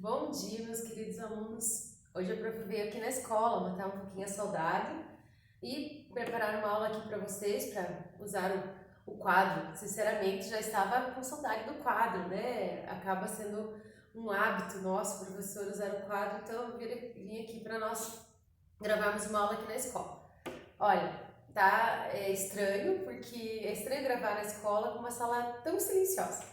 Bom dia, meus queridos alunos. Hoje a prof veio aqui na escola matar um pouquinho a saudade e preparar uma aula aqui para vocês para usar o quadro. Sinceramente, já estava com saudade do quadro, né? Acaba sendo um hábito nosso, professor, usar o quadro, então eu vim aqui para nós gravarmos uma aula aqui na escola. Olha, tá estranho, porque é estranho gravar na escola com uma sala tão silenciosa.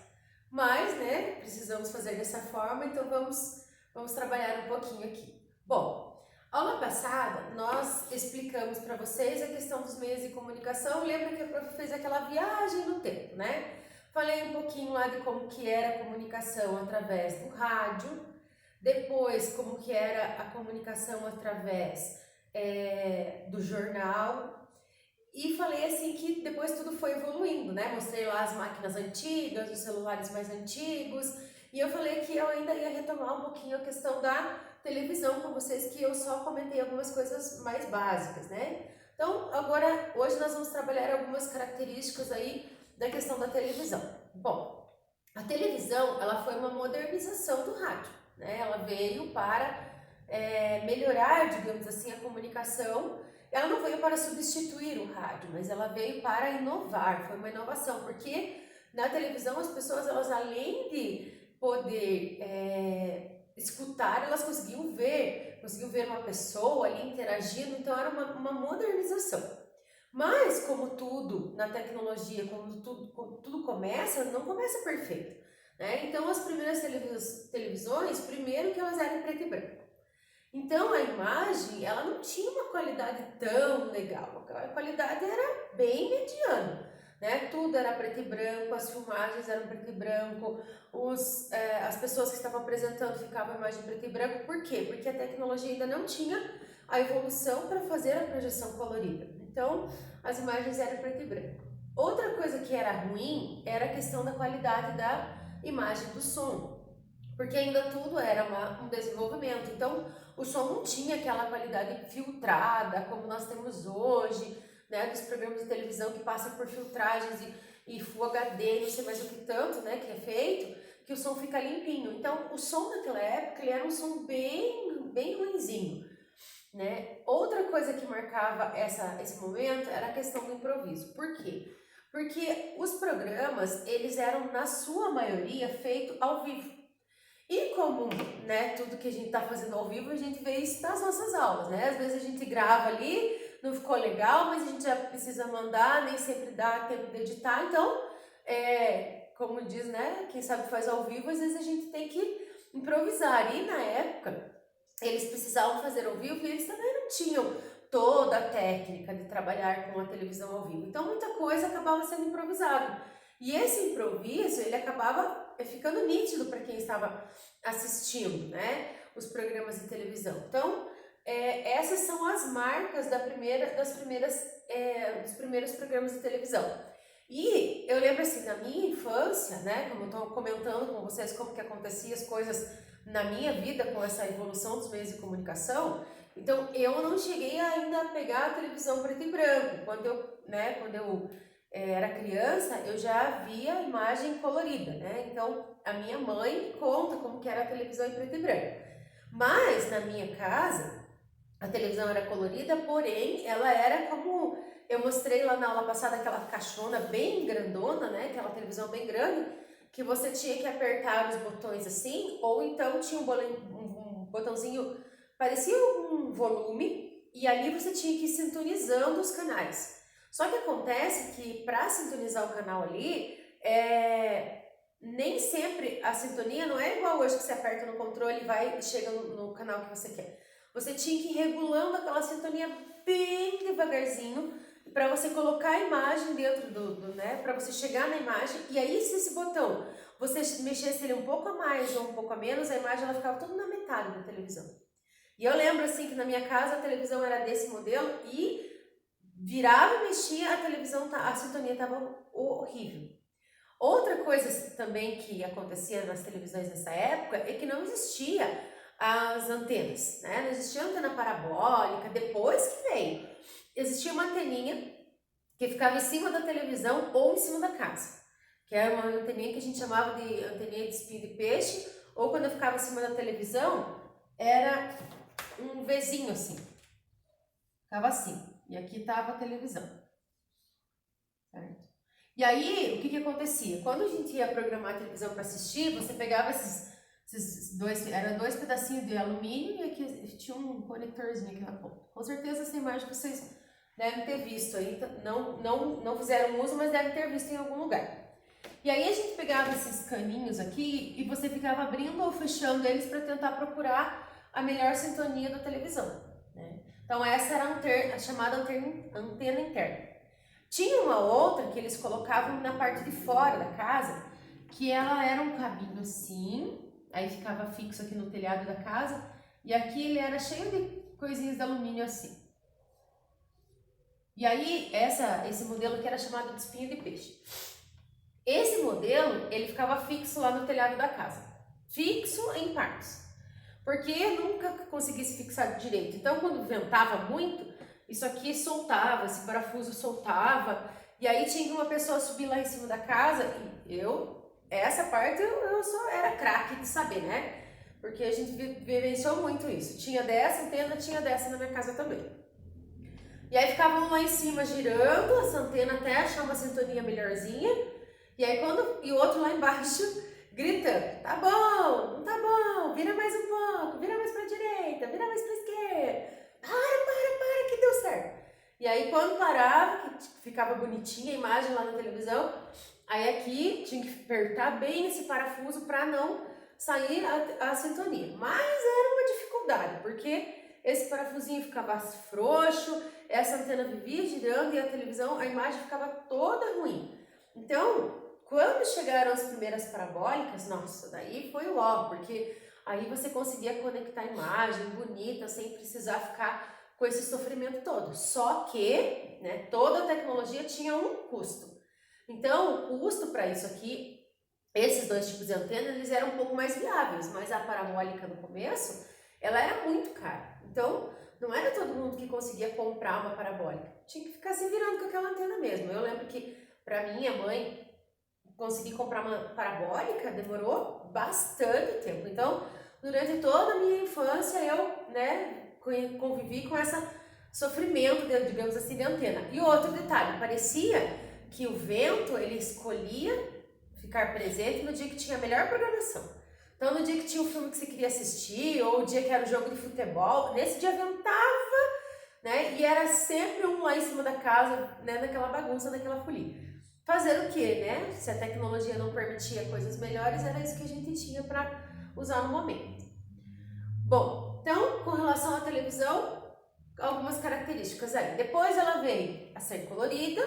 Mas, né, precisamos fazer dessa forma, então vamos trabalhar um pouquinho aqui. Bom, aula passada nós explicamos para vocês a questão dos meios de comunicação. Lembra que a prof fez aquela viagem no tempo, né? Falei um pouquinho lá de como que era a comunicação através do rádio, depois como que era a comunicação através do jornal, e falei assim que depois tudo foi evoluindo, né? Mostrei lá as máquinas antigas, os celulares mais antigos, e eu falei que eu ainda ia retomar um pouquinho a questão da televisão com vocês, que eu só comentei algumas coisas mais básicas, né? Então, agora, hoje nós vamos trabalhar algumas características aí da questão da televisão. Bom, a televisão, ela foi uma modernização do rádio, né? Ela veio para melhorar, digamos assim, a comunicação. Ela não veio para substituir o rádio, mas ela veio para inovar, foi uma inovação, porque na televisão as pessoas, elas além de poder escutar, elas conseguiam ver uma pessoa ali interagindo, então era uma modernização. Mas, como tudo na tecnologia, como tudo começa, não começa perfeito, né? Então, as primeiras televisões, primeiro que elas eram em preto e branco. Então, a imagem, ela não tinha uma qualidade tão legal, a qualidade era bem mediana, né? Tudo era preto e branco, as filmagens eram preto e branco, as pessoas que estavam apresentando ficavam a imagem preto e branco. Por quê? Porque a tecnologia ainda não tinha a evolução para fazer a projeção colorida. Então, as imagens eram preto e branco. Outra coisa que era ruim era a questão da qualidade da imagem do som, porque ainda tudo era um desenvolvimento. Então, o som não tinha aquela qualidade filtrada como nós temos hoje, né, dos programas de televisão que passam por filtragens e Full HD, não sei mais o que tanto, né, que é feito, que o som fica limpinho. Então, o som naquela época, ele era um som bem ruinzinho, né? Outra coisa que marcava esse momento era a questão do improviso. Por quê? Porque os programas, eles eram, na sua maioria, feitos ao vivo. E como, né, tudo que a gente tá fazendo ao vivo, a gente vê isso nas nossas aulas, né? Às vezes a gente grava ali, não ficou legal, mas a gente já precisa mandar, nem sempre dá tempo de editar. Então, como diz, né, quem sabe faz ao vivo, às vezes a gente tem que improvisar. E na época, eles precisavam fazer ao vivo e eles também não tinham toda a técnica de trabalhar com a televisão ao vivo. Então, muita coisa acabava sendo improvisado. E esse improviso, ele acabava ficando nítido para quem estava assistindo, né, os programas de televisão. Então, essas são as marcas dos primeiros programas de televisão. E eu lembro assim, na minha infância, né, como eu estou comentando com vocês como que acontecia as coisas na minha vida com essa evolução dos meios de comunicação, então eu não cheguei ainda a pegar a televisão preto e branco. Quando eu era criança, eu já via imagem colorida, né? Então, a minha mãe conta como que era a televisão em preto e branco. Mas, na minha casa, a televisão era colorida, porém, ela era como... Eu mostrei lá na aula passada aquela caixona bem grandona, né? Aquela televisão bem grande, que você tinha que apertar os botões assim, ou então tinha um botãozinho, parecia um volume, e ali você tinha que ir sintonizando os canais. Só que acontece que para sintonizar o canal ali, nem sempre a sintonia não é igual hoje que você aperta no controle e vai e chega no canal que você quer. Você tinha que ir regulando aquela sintonia bem devagarzinho para você colocar a imagem dentro né, para você chegar na imagem. E aí, se esse botão você mexesse ele um pouco a mais ou um pouco a menos, a imagem ela ficava toda na metade da televisão. E eu lembro assim que na minha casa a televisão era desse modelo e virava e mexia, a sintonia estava horrível. Outra coisa também que acontecia nas televisões nessa época é que não existia as antenas, né? Não existia antena parabólica, depois que veio. Existia uma anteninha que ficava em cima da televisão ou em cima da casa, que era uma anteninha que a gente chamava de anteninha de espinho de peixe ou quando eu ficava em cima da televisão, era um Vzinho assim. Ficava assim. E aqui tava a televisão. Certo? E aí, o que acontecia? Quando a gente ia programar a televisão para assistir, você pegava esses dois, eram 2 pedacinhos de alumínio e aqui tinha um conectorzinho aqui na ponta. Com certeza essa imagem vocês devem ter visto aí, não fizeram uso, mas devem ter visto em algum lugar. E aí a gente pegava esses caninhos aqui e você ficava abrindo ou fechando eles para tentar procurar a melhor sintonia da televisão, né? Então essa era a chamada antena interna. Tinha uma outra que eles colocavam na parte de fora da casa, que ela era um cabinho assim, aí ficava fixo aqui no telhado da casa, e aqui ele era cheio de coisinhas de alumínio assim. E aí esse modelo que era chamado de espinho de peixe. Esse modelo, ele ficava fixo lá no telhado da casa, fixo em partes, porque eu nunca consegui se fixar direito. Então, quando ventava muito, isso aqui soltava, esse parafuso soltava, e aí tinha uma pessoa subir lá em cima da casa, e essa parte eu só era craque de saber, né? Porque a gente vivenciou muito isso. Tinha dessa antena, tinha dessa na minha casa também. E aí ficavam lá em cima girando essa antena até achar uma sintonia melhorzinha. E aí e o outro lá embaixo gritando, tá bom, não tá bom, vira mais um pouco, vira mais pra direita, vira mais pra esquerda, para, que deu certo. E aí quando parava, que ficava bonitinha a imagem lá na televisão, aí aqui tinha que apertar bem esse parafuso para não sair a sintonia. Mas era uma dificuldade, porque esse parafusinho ficava frouxo, essa antena vivia girando e a televisão, a imagem ficava toda ruim. Então, quando chegaram as primeiras parabólicas, nossa, daí foi ó, porque aí você conseguia conectar a imagem bonita sem precisar ficar com esse sofrimento todo. Só que, né, toda a tecnologia tinha um custo. Então, o custo para isso aqui, esses 2 tipos de antena, eles eram um pouco mais viáveis, mas a parabólica no começo, ela era muito cara. Então, não era todo mundo que conseguia comprar uma parabólica. Tinha que ficar se virando com aquela antena mesmo. Eu lembro que, para minha mãe, conseguir comprar uma parabólica demorou bastante tempo. Então, durante toda a minha infância, eu, né, convivi com esse sofrimento, digamos assim, de antena. E outro detalhe, parecia que o vento, ele escolhia ficar presente no dia que tinha a melhor programação. Então, no dia que tinha o filme que você queria assistir, ou o dia que era o jogo de futebol, nesse dia ventava, né, e era sempre um lá em cima da casa, né, naquela bagunça, naquela folia. Fazer o quê, né? Se a tecnologia não permitia coisas melhores, era isso que a gente tinha para usar no momento. Bom, então, com relação à televisão, algumas características aí. Depois ela veio a ser colorida,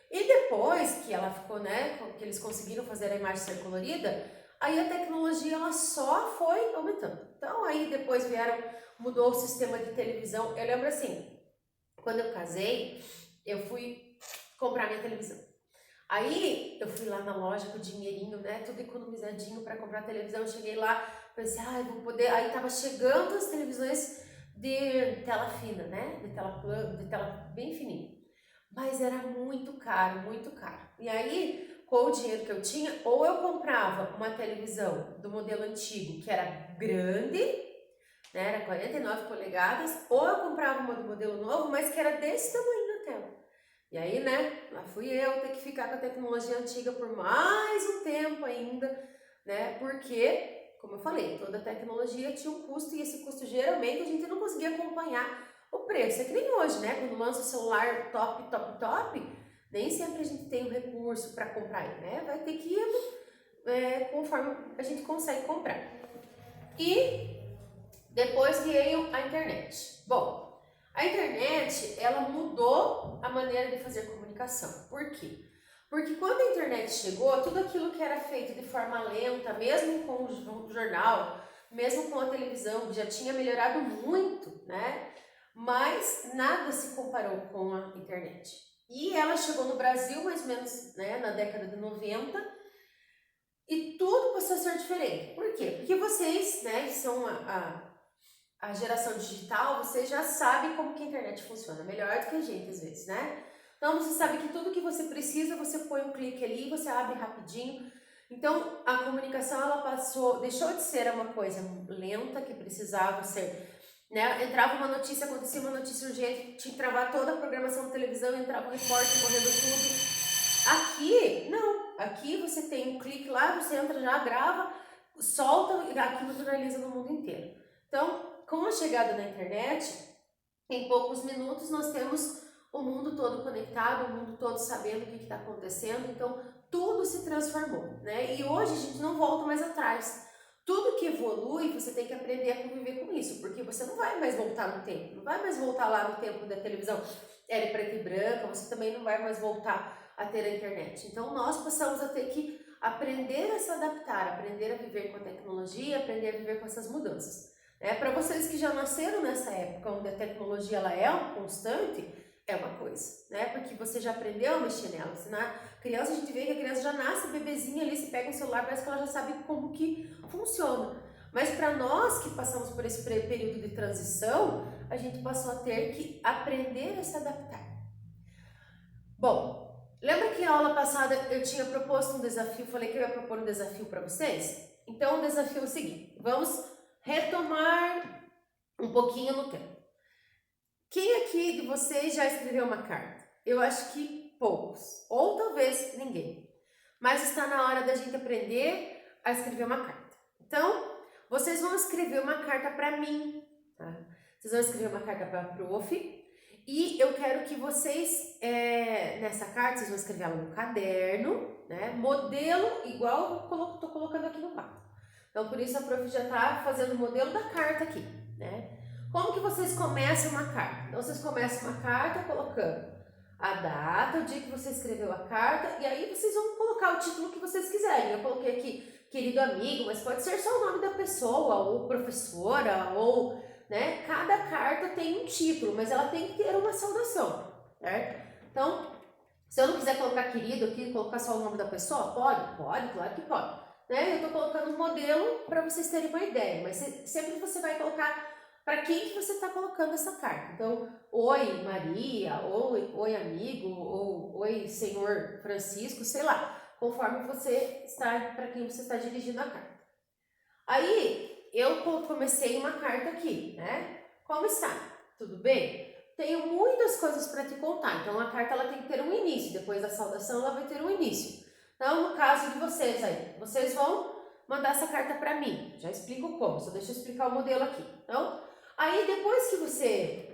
e depois que ela ficou, né, que eles conseguiram fazer a imagem ser colorida, aí a tecnologia ela só foi aumentando. Então, aí depois mudou o sistema de televisão. Eu lembro assim, quando eu casei, eu fui comprar minha televisão. Aí eu fui lá na loja com o dinheirinho, né, tudo economizadinho para comprar a televisão. Cheguei lá, pensei, vou poder. Aí tava chegando as televisões de tela fina, né, de tela bem fininha. Mas era muito caro, muito caro. E aí, com o dinheiro que eu tinha, ou eu comprava uma televisão do modelo antigo, que era grande, né, era 49 polegadas, ou eu comprava uma do modelo novo, mas que era desse tamanho na tela. E aí, né, lá fui eu ter que ficar com a tecnologia antiga por mais um tempo ainda, né, porque, como eu falei, toda tecnologia tinha um custo e esse custo geralmente a gente não conseguia acompanhar o preço. É que nem hoje, né, quando lança o celular top, nem sempre a gente tem o recurso para comprar ele, né, vai ter que ir conforme a gente consegue comprar. E depois veio a internet. Bom, a internet, ela mudou a maneira de fazer comunicação. Por quê? Porque quando a internet chegou, tudo aquilo que era feito de forma lenta, mesmo com o jornal, mesmo com a televisão, que já tinha melhorado muito, né? Mas nada se comparou com a internet. E ela chegou no Brasil mais ou menos, né, na década de 90, e tudo passou a ser diferente. Por quê? Porque vocês, né, são a geração digital, você já sabe como que a internet funciona, melhor do que a gente às vezes, né? Então você sabe que tudo que você precisa, você põe um clique ali, você abre rapidinho. Então, a comunicação ela deixou de ser uma coisa lenta que precisava ser, né? Entrava uma notícia, acontecia uma notícia urgente, tinha que travar toda a programação da televisão, entrava um repórter correndo tudo. Aqui, não. Aqui você tem um clique lá, você entra já, grava, solta e aquilo viraliza no mundo inteiro. Então, com a chegada da internet, em poucos minutos nós temos o mundo todo conectado, o mundo todo sabendo o que está acontecendo, então tudo se transformou, né? E hoje a gente não volta mais atrás. Tudo que evolui, você tem que aprender a conviver com isso, porque você não vai mais voltar no tempo, não vai mais voltar lá no tempo da televisão, era preta e branca, você também não vai mais voltar a ter a internet. Então nós passamos a ter que aprender a se adaptar, aprender a viver com a tecnologia, aprender a viver com essas mudanças. Para vocês que já nasceram nessa época onde a tecnologia ela é um constante, é uma coisa, né? Porque você já aprendeu a mexer nela. Se na criança a gente vê que a criança já nasce bebezinha ali, se pega um celular, parece que ela já sabe como que funciona. Mas para nós que passamos por esse período de transição, a gente passou a ter que aprender a se adaptar. Bom, lembra que na aula passada eu tinha proposto um desafio, falei que eu ia propor um desafio para vocês? Então o desafio é o seguinte, vamos retomar um pouquinho no tempo. Quem aqui de vocês já escreveu uma carta? Eu acho que poucos, ou talvez ninguém. Mas está na hora da gente aprender a escrever uma carta. Então, vocês vão escrever uma carta para mim, tá? Vocês vão escrever uma carta para a prof. E eu quero que vocês, nessa carta, vocês vão escrever ela no caderno, né? Modelo igual eu tô colocando aqui no quadro. Então, por isso a prof já está fazendo o modelo da carta aqui, né? Como que vocês começam uma carta? Então, vocês começam uma carta colocando a data, o dia que você escreveu a carta, e aí vocês vão colocar o título que vocês quiserem. Eu coloquei aqui, querido amigo, mas pode ser só o nome da pessoa, ou professora, ou, né? Cada carta tem um título, mas ela tem que ter uma saudação, certo? Então, se eu não quiser colocar querido aqui, colocar só o nome da pessoa, pode? Pode, claro que pode. Né? Eu estou colocando um modelo para vocês terem uma ideia, mas sempre você vai colocar para quem que você está colocando essa carta. Então, oi Maria, ou oi amigo, ou oi senhor Francisco, sei lá, conforme você está, para quem você está dirigindo a carta. Aí, eu comecei uma carta aqui, né? Como está? Tudo bem? Tenho muitas coisas para te contar, então a carta ela tem que ter um início, depois da saudação ela vai ter um início. Então, no caso de vocês aí, vocês vão mandar essa carta para mim, já explico como, só deixa eu explicar o modelo aqui. Então, aí depois que você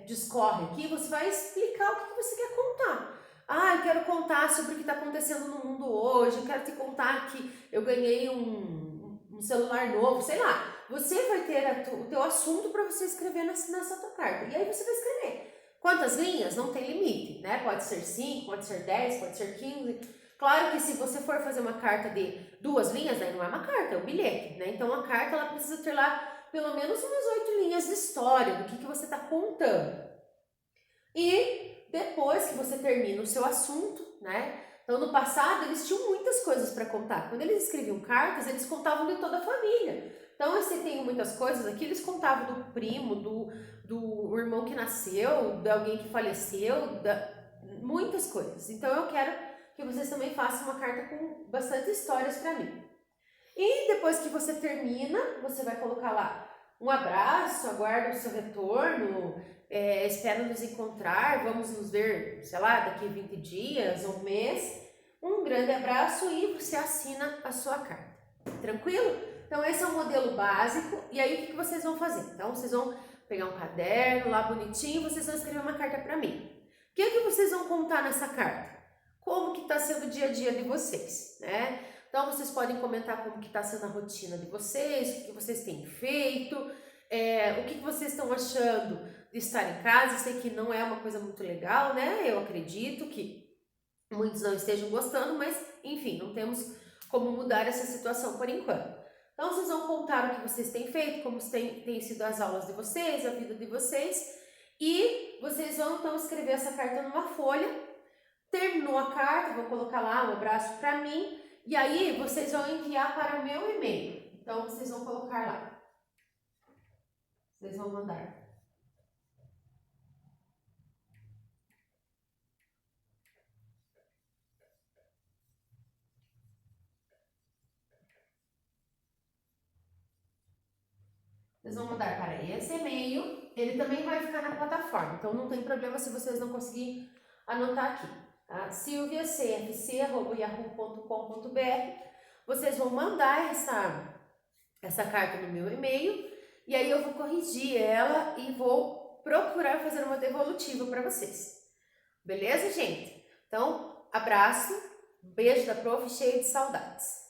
discorre aqui, você vai explicar o que você quer contar. Ah, eu quero contar sobre o que está acontecendo no mundo hoje, eu quero te contar que eu ganhei um celular novo, sei lá. Você vai ter o teu assunto para você escrever nessa tua carta. E aí você vai escrever. Quantas linhas? Não tem limite, né? Pode ser 5, pode ser 10, pode ser 15. Claro que se você for fazer uma carta de 2 linhas, daí não é uma carta, é um bilhete, né? Então a carta ela precisa ter lá pelo menos umas 8 linhas de história, do que você está contando. E depois que você termina o seu assunto, né? Então, no passado, eles tinham muitas coisas para contar. Quando eles escreviam cartas, eles contavam de toda a família. Então, eu sei, tem muitas coisas aqui, eles contavam do primo, do irmão que nasceu, de alguém que faleceu, muitas coisas. Então, eu quero que vocês também façam uma carta com bastante histórias para mim. E depois que você termina, você vai colocar lá um abraço, aguardo o seu retorno, espero nos encontrar, vamos nos ver, sei lá, daqui a 20 dias ou um mês. Um grande abraço e você assina a sua carta. Tranquilo? Então esse é o modelo básico. E aí o que vocês vão fazer? Então vocês vão pegar um caderno lá bonitinho, vocês vão escrever uma carta para mim. O que é que vocês vão contar nessa carta? Como que está sendo o dia a dia de vocês, né? Então vocês podem comentar como que está sendo a rotina de vocês, o que vocês têm feito, o que vocês estão achando de estar em casa. Eu sei que não é uma coisa muito legal, né? Eu acredito que muitos não estejam gostando, mas enfim, não temos como mudar essa situação por enquanto. Então vocês vão contar o que vocês têm feito, como têm sido as aulas de vocês, a vida de vocês, e vocês vão então escrever essa carta numa folha. Terminou a carta, vou colocar lá um abraço para mim, e aí vocês vão enviar para o meu e-mail. Então vocês vão colocar lá. Vocês vão mandar. Vocês vão mandar para esse e-mail, ele também vai ficar na plataforma, então não tem problema se vocês não conseguirem anotar aqui, tá? silviacfc@yahoo.com.br. Vocês vão mandar essa carta no meu e-mail e aí eu vou corrigir ela e vou procurar fazer uma devolutiva para vocês. Beleza, gente? Então, abraço, beijo da prof, cheio de saudades.